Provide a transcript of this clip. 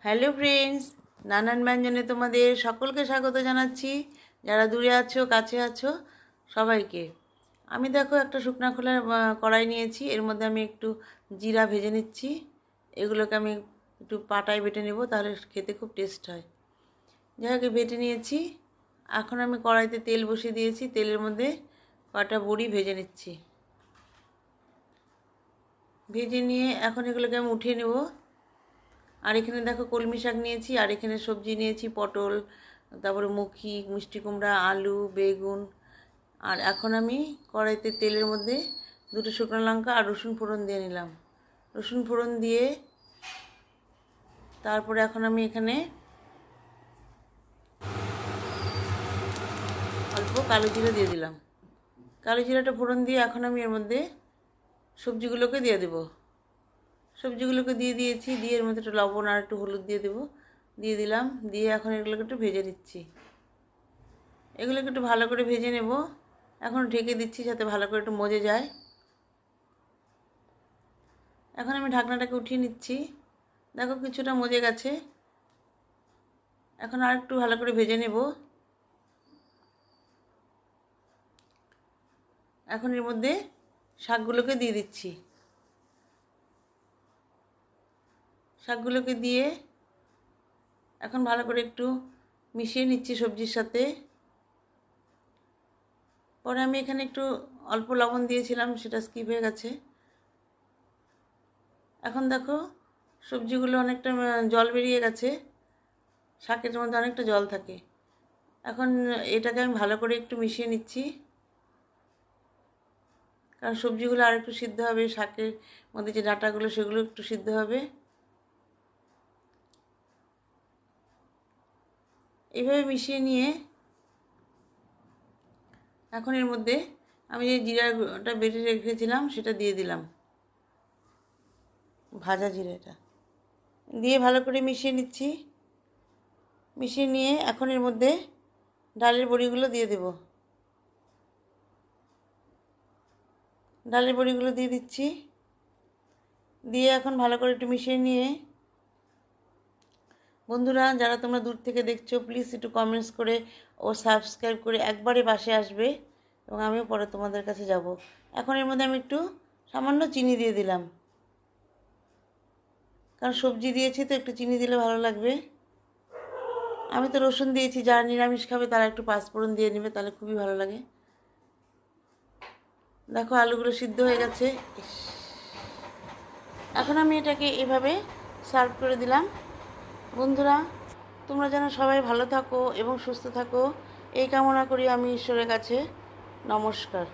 Hello friends, নানান ব্যঞ্জনে তোমাদের সকলকে স্বাগত জানাচ্ছি। যারা দূরে আছো কাছে আছো সবাইকে। আমি দেখো একটা শুকনা খোলা কড়াই নিয়েছি, এর মধ্যে আমি একটু জিরা ভেজে নিচ্ছি। এগুলোকে আমি একটু পাটায় বেটে নেব, তাহলে খেতে খুব টেস্ট হয়। যাই হোক, বেটে নিয়েছি। এখন আমি কড়াইতে তেল বসিয়ে দিয়েছি, তেলের মধ্যে কটা বড়ি ভেজে নিচ্ছি। ভেজে নিয়ে এখন এগুলোকে আমি উঠিয়ে নেব। আর এখানে দেখো কলমি শাক নিয়েছি, আর এখানে সবজি নিয়েছি পটল, তারপরে মুখি, মিষ্টি কুমড়া, আলু, বেগুন। আর এখন আমি কড়াইতে তেলের মধ্যে দুটো শুকনো লঙ্কা আর রসুন ফোড়ন দিয়ে নিলাম। রসুন ফোড়ন দিয়ে তারপরে এখন আমি এখানে অল্প কালো জিরা দিয়ে দিলাম। কালো জিরাটা ফোড়ন দিয়ে এখন আমি এর মধ্যে সবজিগুলোকে দিয়ে দেবো। সবজিগুলোকে দিয়ে দিয়েছি, দিয়ে এর মধ্যে একটু লবণ আর একটু হলুদ দিয়ে দেবো। দিয়ে দিলাম, দিয়ে এখন এগুলোকে একটু ভেজে নিচ্ছি। এগুলোকে একটু ভালো করে ভেজে নেব। এখন ঢেকে দিচ্ছি যাতে ভালো করে একটু মজে যায়। এখন আমি ঢাকনাটাকে উঠিয়ে নিচ্ছি। দেখো কিছুটা মজে গেছে। এখন আর একটু ভালো করে ভেজে নেব। এখন এর মধ্যে শাকগুলোকে দিয়ে দিচ্ছি। শাকগুলোকে দিয়ে এখন ভালো করে একটু মিশিয়ে নিচ্ছি সবজির সাথে। পরে আমি এখানে একটু অল্প লবণ দিয়েছিলাম, সেটা স্কিপ হয়ে গেছে। এখন দেখো সবজিগুলো অনেকটা জল বেরিয়ে গেছে। শাকের মধ্যে অনেকটা জল থাকে। এখন এটাকে আমি ভালো করে একটু মিশিয়ে নিচ্ছি, কারণ সবজিগুলো আর একটু সিদ্ধ হবে, শাকের মধ্যে যে ডাঁটাগুলো সেগুলো একটু সিদ্ধ হবে। এইভাবে মিশিয়ে নিয়ে এখন এর মধ্যে আমি যে জিরাটা বেটে রেখেছিলাম সেটা দিয়ে দিলাম, ভাজা জিরাটা দিয়ে ভালো করে মিশিয়ে নিচ্ছি। মিশিয়ে নিয়ে এখন এর মধ্যে ডালের বড়িগুলো দিয়ে দেব। ডালের বড়িগুলো দিয়ে দিচ্ছি। দিয়ে এখন ভালো করে একটু মিশিয়ে নিয়ে, বন্ধুরা যারা তোমরা দূর থেকে দেখছো প্লিজ একটু কমেন্টস করে ও সাবস্ক্রাইব করে একবারে পাশে আসবে, এবং আমিও পরে তোমাদের কাছে যাব। এখন এর মধ্যে আমি একটু সামান্য চিনি দিয়ে দিলাম, কারণ সবজি দিয়েছি তো একটু চিনি দিলে ভালো লাগবে। আমি তো রসুন দিয়েছি, যারা নিরামিষ খাবে তারা একটু পাঁচফোড়ন দিয়ে নেবে, তাহলে খুবই ভালো লাগে। দেখো আলুগুলো সিদ্ধ হয়ে গেছে। এখন আমি এটাকে এভাবে সার্ভ করে দিলাম। বন্ধুরা তোমরা যেন সবাই ভালো থাকো এবং সুস্থ থাকো, এই কামনা করি আমি ঈশ্বরের কাছে। নমস্কার।